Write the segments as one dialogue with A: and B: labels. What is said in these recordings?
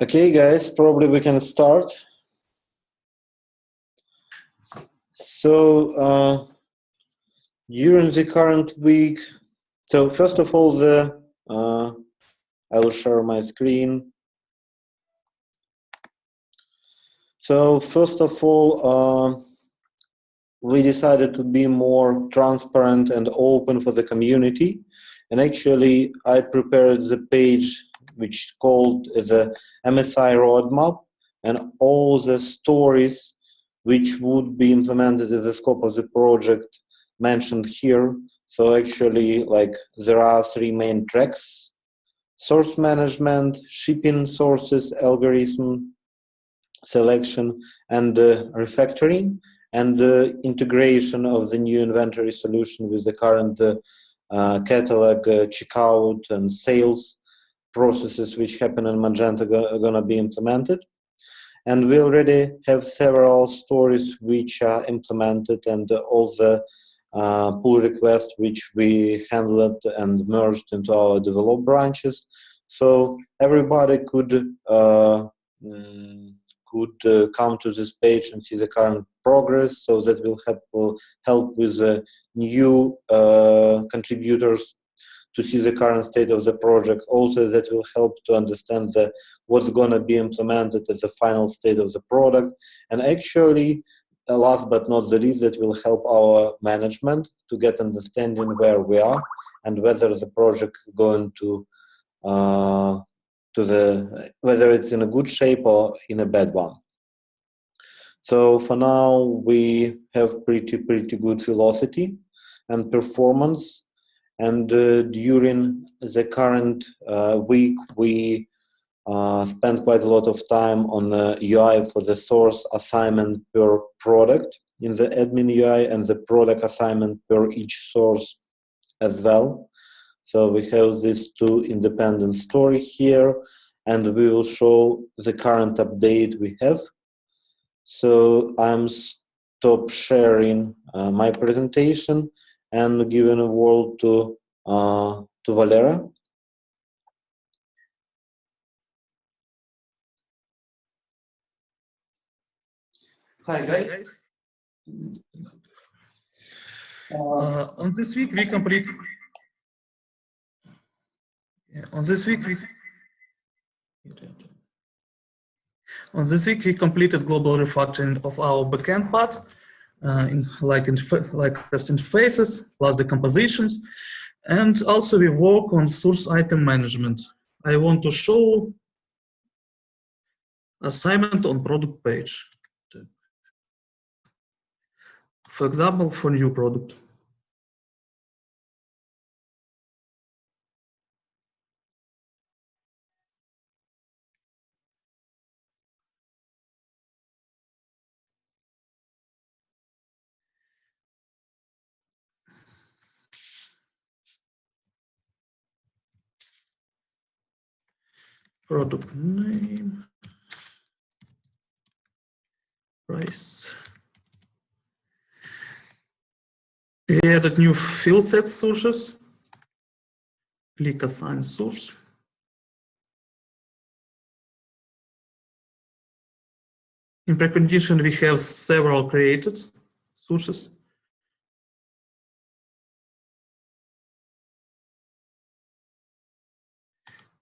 A: Okay, guys, probably we can start. So during the current week, so first of all, I will share my screen. So first of all, we decided to be more transparent and open for the community, and actually, I prepared the page which called the MSI roadmap and all the stories which would be implemented in the scope of the project mentioned here. So actually, like, there are three main tracks: source management, shipping sources, algorithm selection, and refactoring, and integration of the new inventory solution with the current catalog, checkout, and sales processes which happen in Magento are going to be implemented. And we already have several stories which are implemented, and all the pull requests which we handled and merged into our develop branches. So everybody could come to this page and see the current progress. So that will help with the new contributors to see the current state of the project. Also, that will help to understand what's going to be implemented as the final state of the product. And actually, last but not the least, that will help our management to get understanding where we are and whether the project is going to whether it's in a good shape or in a bad one. So for now, we have pretty good velocity and performance. And during the current week, we spent quite a lot of time on the UI for the source assignment per product in the admin UI and the product assignment per each source as well. So we have these two independent stories here, and we will show the current update we have. So I'm stop sharing my presentation and giving a word to Valera.
B: Hi guys. On this week we complete. On this week we completed global refactoring of our backend part, like REST interfaces plus the compositions, and also we work on source item management. I want to show assignment on product page. For example, for new product. Product name, price. We added new field set sources. Click assign source. In precondition, we have several created sources.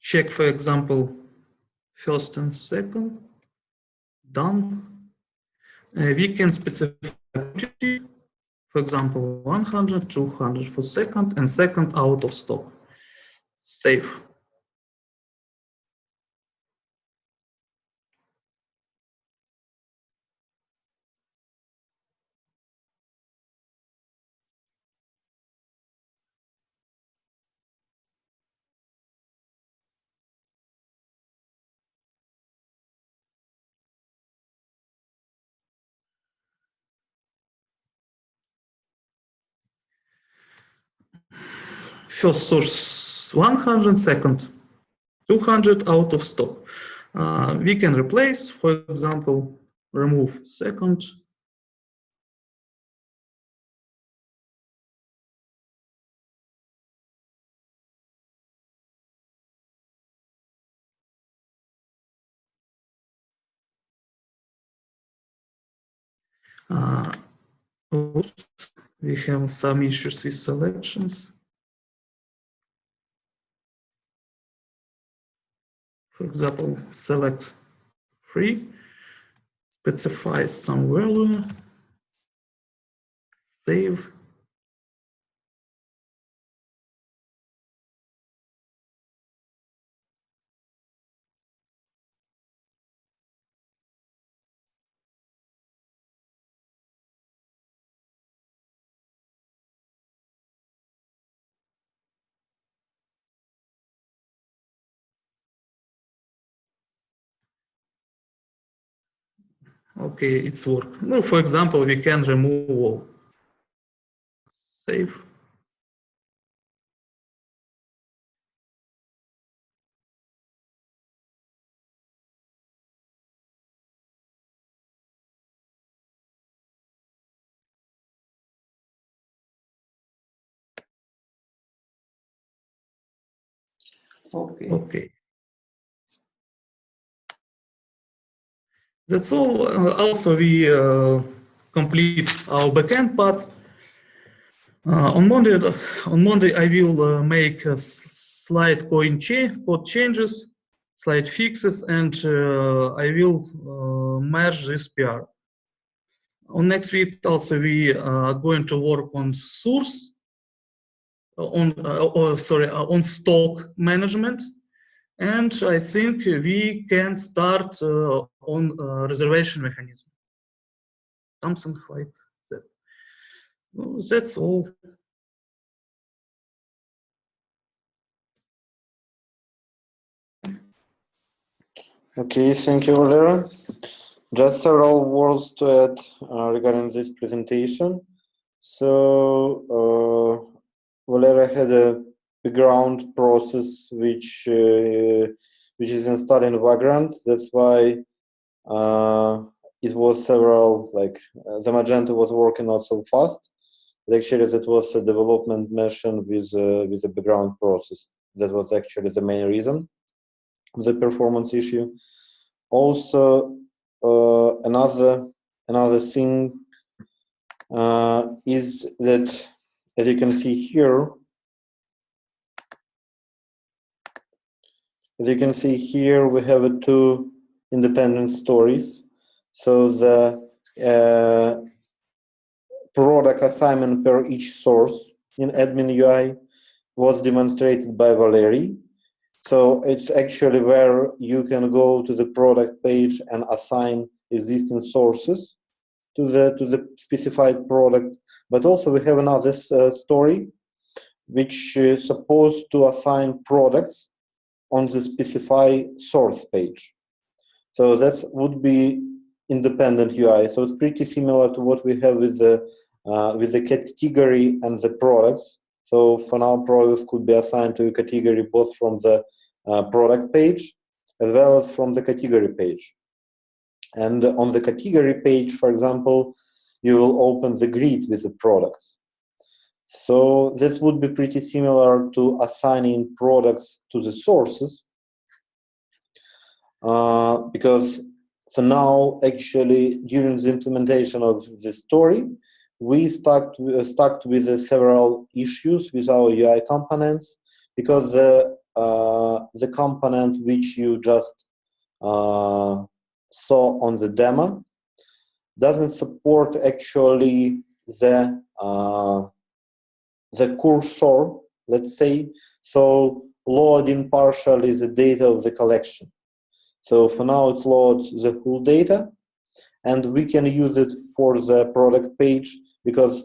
B: Check, for example, first and second. Done. We can specify, for example, 100, 200 for second, and second out of stock. Save. First source 100, second 200 out of stock. We can replace, for example, remove second. Oops, we have some issues with selections. For example, select 3, specify some value, save. Okay, it's work. No, for example, we can remove all. Save. Okay. That's all. Also, we complete our backend part. On Monday, I will make a slight code changes, slight fixes, and I will merge this PR. On next week, also we are going to work on source, on stock management, and I think we can start on reservation mechanism, something like that. Well, that's all.
A: Okay, thank you, Valera. Just several words to add regarding this presentation. So, Valera had a background process which is installed in Vagrant. That's why it was several, like the Magento was working not so fast. But actually, that was a development mission with a background process. That was actually the main reason of the performance issue. Also, another thing is that, as you can see here, we have two independent stories. So the product assignment per each source in admin UI was demonstrated by Valery. So it's actually where you can go to the product page and assign existing sources to the specified product. But also we have another story which is supposed to assign products on the specified source page. So that would be independent UI. So it's pretty similar to what we have with the category and the products. So for now, products could be assigned to a category both from the product page as well as from the category page. And on the category page, for example, you will open the grid with the products. So this would be pretty similar to assigning products to the sources, because for now, actually, during the implementation of this story, we stuck with several issues with our UI components, because the component which you just saw on the demo doesn't support actually the cursor, let's say, so loading partially the data of the collection. So for now it loads the whole data, and we can use it for the product page because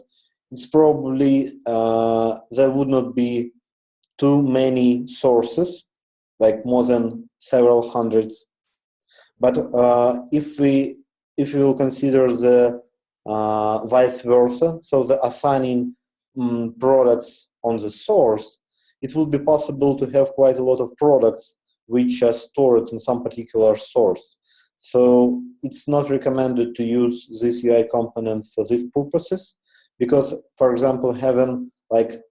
A: it's probably there would not be too many sources, like more than several hundreds. But if we will consider the vice versa, so the assigning products on the source, it would be possible to have quite a lot of products which are stored in some particular source. So it's not recommended to use this UI component for these purposes, because, for example, having like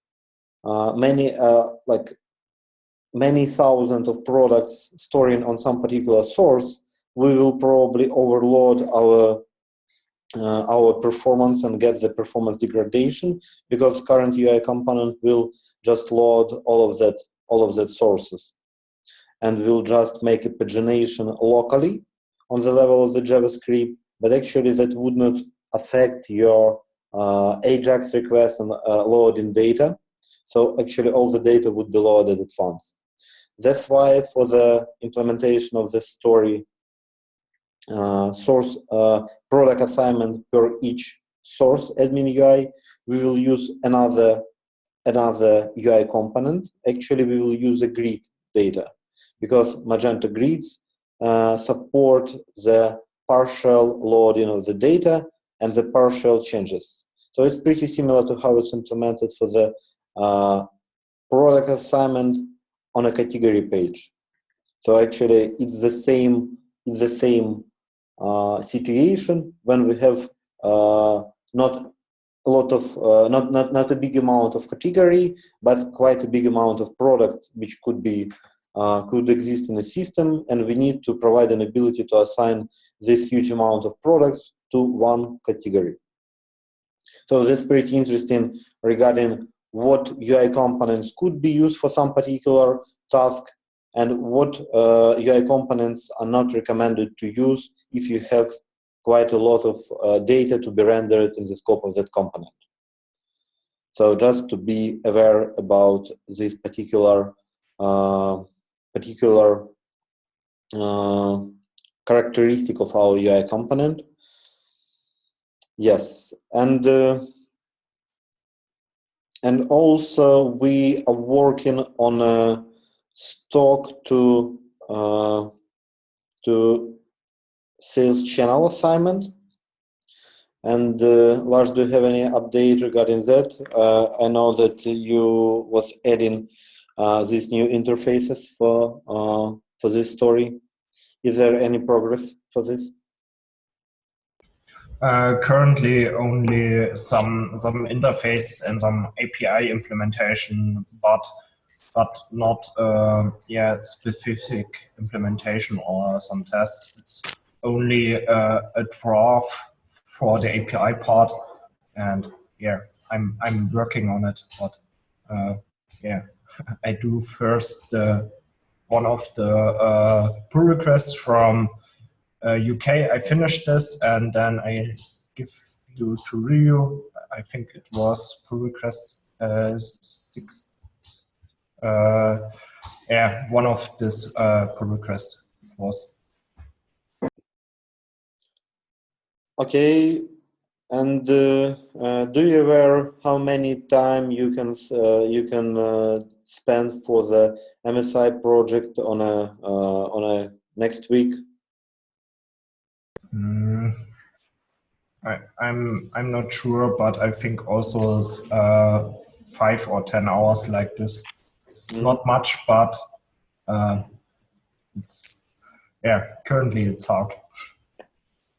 A: many thousands of products storing on some particular source, we will probably overload our performance and get the performance degradation, because current UI component will just load all of that sources and will just make a pagination locally on the level of the JavaScript, but actually that would not affect your AJAX request and loading data. So actually all the data would be loaded at once. That's why for the implementation of this story, source product assignment per each source admin UI, we will use another UI component. Actually, we will use the grid data, because Magento grids support the partial loading of the data and the partial changes. So it's pretty similar to how it's implemented for the product assignment on a category page. So actually, it's the same situation when we have not a lot of not a big amount of category, but quite a big amount of product which could exist in the system, and we need to provide an ability to assign this huge amount of products to one category. So that's pretty interesting regarding what UI components could be used for some particular task, and what UI components are not recommended to use if you have quite a lot of data to be rendered in the scope of that component. So just to be aware about this particular characteristic of our UI component. Yes, and also we are working on a stock to sales channel assignment. And Lars, do you have any update regarding that? I know that you was adding these new interfaces for this story. Is there any progress for this?
C: Currently, only some interfaces and some API implementation, but not specific implementation or some tests. It's only a draft for the API part, and yeah, I'm working on it. But I do first one of the pull requests from UK. I finished this, and then I give you to review. I think it was pull request 6. One of this pull requests was.
A: Okay, and do you aware how many time you can spend for the MSI project on a next week?
C: I'm not sure, but I think also 5 or 10 hours like this. It's not much, but it's currently it's hard.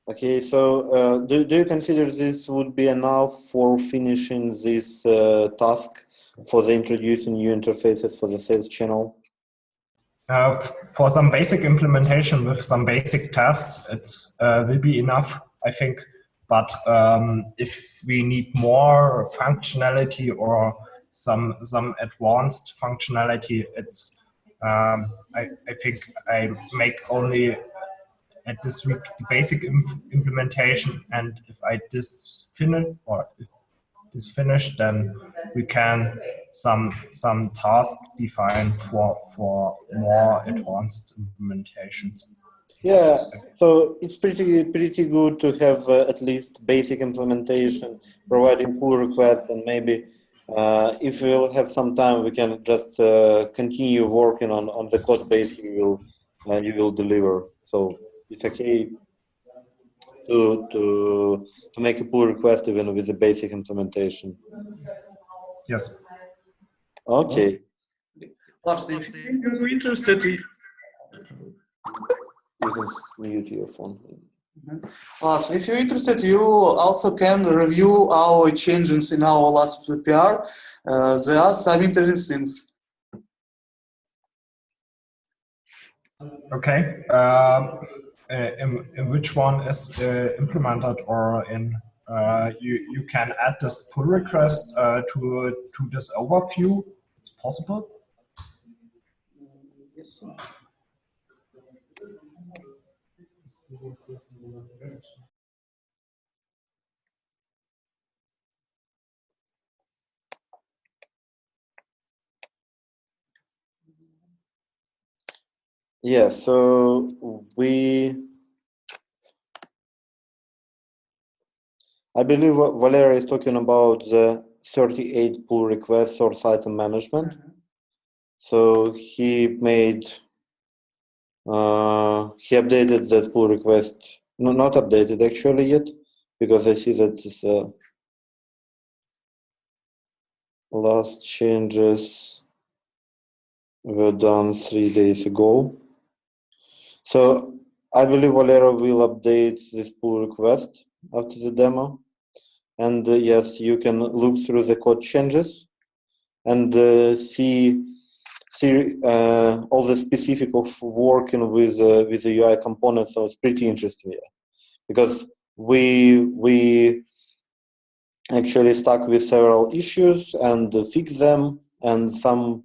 A: Okay, so do you consider this would be enough for finishing this task for the introducing new interfaces for the sales channel?
C: For some basic implementation with some basic tasks, it will be enough, I think. But if we need more functionality or some advanced functionality, it's I think I make only at this week the basic implementation, and if this finished, then we can some task define for more advanced implementations.
A: Yeah, so it's pretty good to have at least basic implementation, providing pull requests, and maybe if we'll have some time, we can just continue working on the code base you will deliver. So it's okay to make a pull request even with the basic implementation.
C: Yes.
A: Okay.
B: Lars, if you're interested,
A: You can mute your phone.
B: Lars, if you're interested, you also can review our changes in our last PR. There are some interesting things.
C: Okay. in which one is implemented, or in you can add this pull request to this overview. It's possible.
A: Yeah, so I believe Valeria is talking about the 38 pull request source item management. So he updated that pull request. No, not updated actually yet, because I see that this, last changes were done 3 days ago. So I believe Valeria will update this pull request after the demo. And yes, you can look through the code changes and see all the specific of working with the UI component. So it's pretty interesting, yeah, because we actually stuck with several issues and fixed them, and some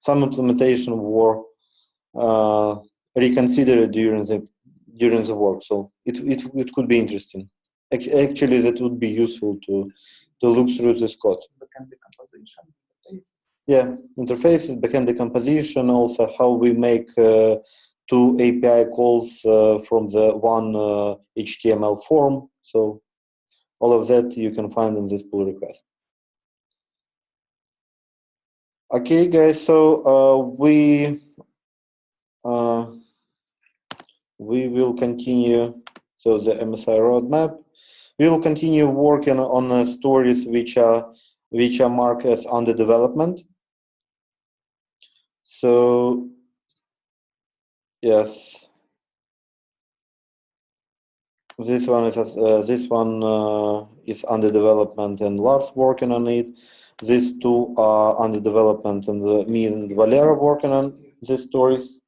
A: implementation were reconsidered during the work. So it could be interesting. Actually, that would be useful to look through this code.
B: Backend decomposition.
A: Yeah, interfaces, backend decomposition, also how we make two API calls from the one HTML form. So all of that you can find in this pull request. Okay, guys, so we will continue. So the MSI roadmap. We will continue working on stories which are marked as under development. So yes, this one is under development, and Lars working on it. These two are under development, and me and Valera working on these stories.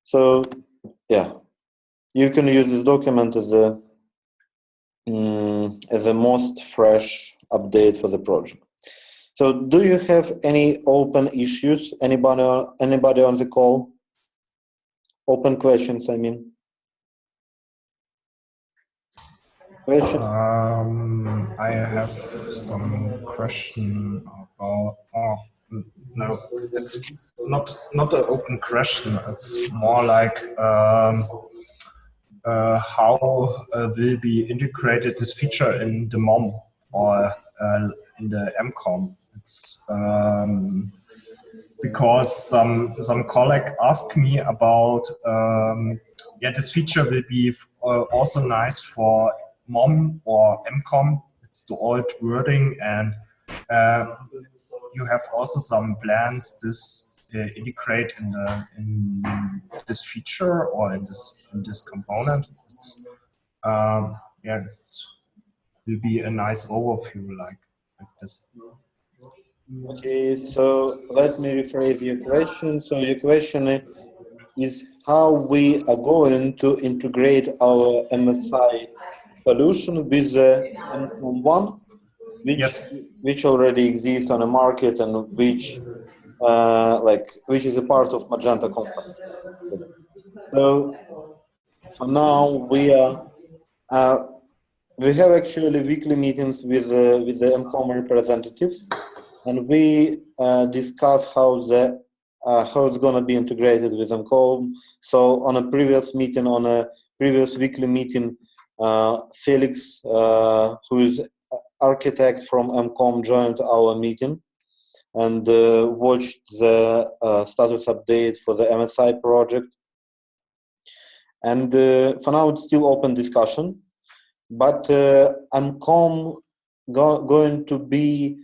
A: So yeah, you can use this document as a most fresh update for the project. So do you have any open issues? Anybody on the call? Open questions, I mean. Question?
C: I have some question about. Oh, no, it's not an open question. It's more like how will be integrated this feature in the MOM or in the MCOM. It's because some colleague asked me about yeah, this feature will be also nice for MOM or MCOM. It's the old wording, and you have also some plans this integrate in this feature or in this component. It's, yeah, it will be a nice overview like this.
A: Okay, so let me rephrase your question. So your question is how we are going to integrate our MSI solution with the MCOM one, which already exists on the market and which is a part of Magento company. So now we have actually weekly meetings with the MCOM representatives, and we discuss how it's going to be integrated with MCOM. So on a previous weekly meeting, Felix, who is architect from MCOM, joined our meeting and watched the status update for the MSI project. And for now, it's still open discussion, but MCOM going to be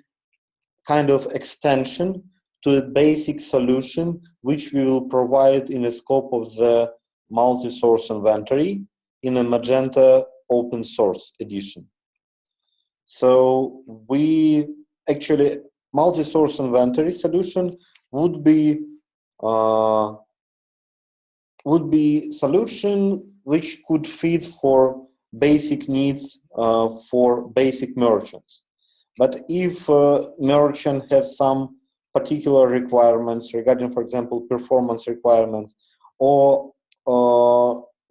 A: kind of extension to a basic solution which we will provide in the scope of the multi-source inventory in a Magento open source edition. So we actually multi-source inventory solution would be solution which could fit for basic needs for basic merchants. But if merchant has some particular requirements regarding, for example, performance requirements, or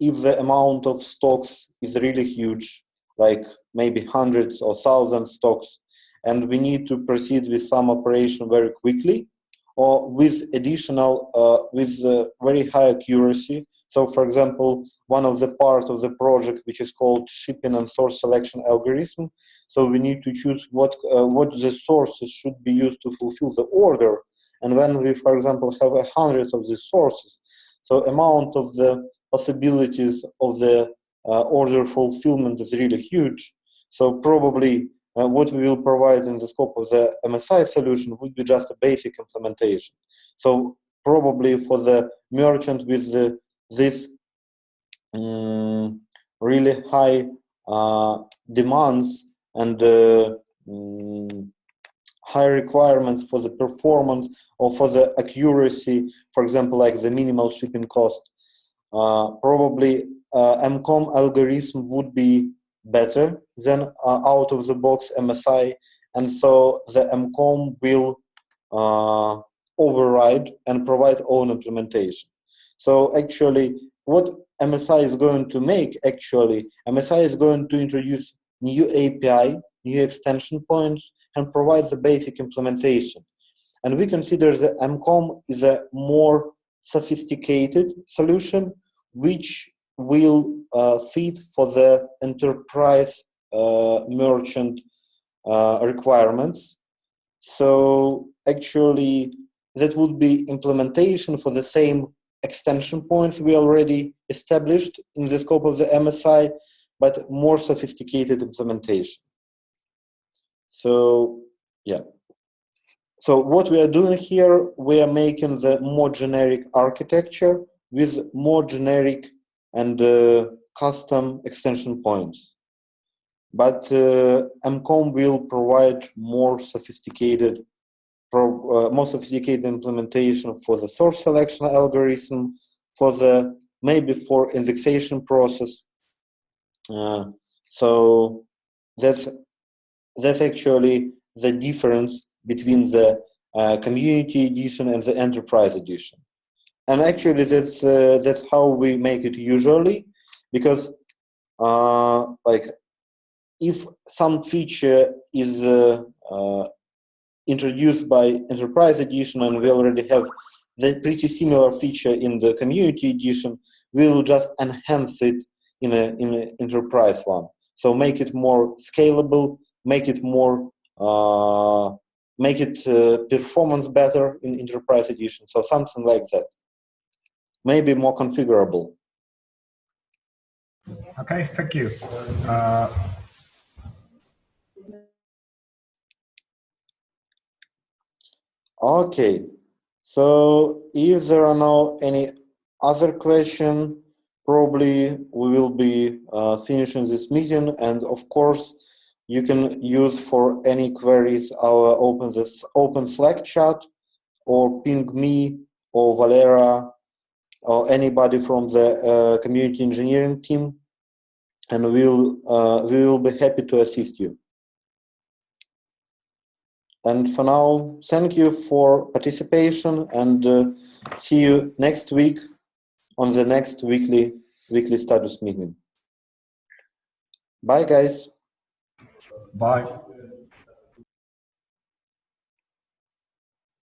A: if the amount of stocks is really huge, like maybe hundreds or thousands stocks, and we need to proceed with some operation very quickly, or with additional, with very high accuracy. So, for example, one of the parts of the project, which is called shipping and source selection algorithm. So we need to choose what the sources should be used to fulfill the order. And when we, for example, have hundreds of these sources, so amount of the possibilities of the order fulfillment is really huge. So probably what we will provide in the scope of the MSI solution would be just a basic implementation. So probably for the merchant with this really high demands and high requirements for the performance or for the accuracy, for example, like the minimal shipping cost, probably MCOM algorithm would be better than out-of-the-box MSI, and so the MCOM will override and provide own implementation. So actually, what MSI is going to make, MSI is going to introduce new API, new extension points, and provide the basic implementation. And we consider the MCOM is a more sophisticated solution, which will fit for the enterprise merchant requirements. So actually, that would be implementation for the same extension points we already established in the scope of the MSI, but more sophisticated implementation. So, yeah. So what we are doing here, we are making the more generic architecture with more generic and custom extension points. But MCOM will provide more sophisticated implementation for the source selection algorithm, for the maybe for indexation process. So that's actually the difference between the community edition and the enterprise edition. And actually that's how we make it usually, because like if some feature is introduced by enterprise edition and we already have the pretty similar feature in the community edition, we will just enhance it in an enterprise one. So make it more scalable, make it more performance better in enterprise edition. So something like that. Maybe more configurable.
C: Okay, thank you.
A: Okay, so if there are no any other question, probably we will be finishing this meeting. And of course, you can use for any queries our open Slack chat, or ping me or Valera or anybody from the community engineering team, and we will be happy to assist you. And for now, thank you for participation, and see you next week on the next weekly status meeting. Bye, guys.
C: Bye.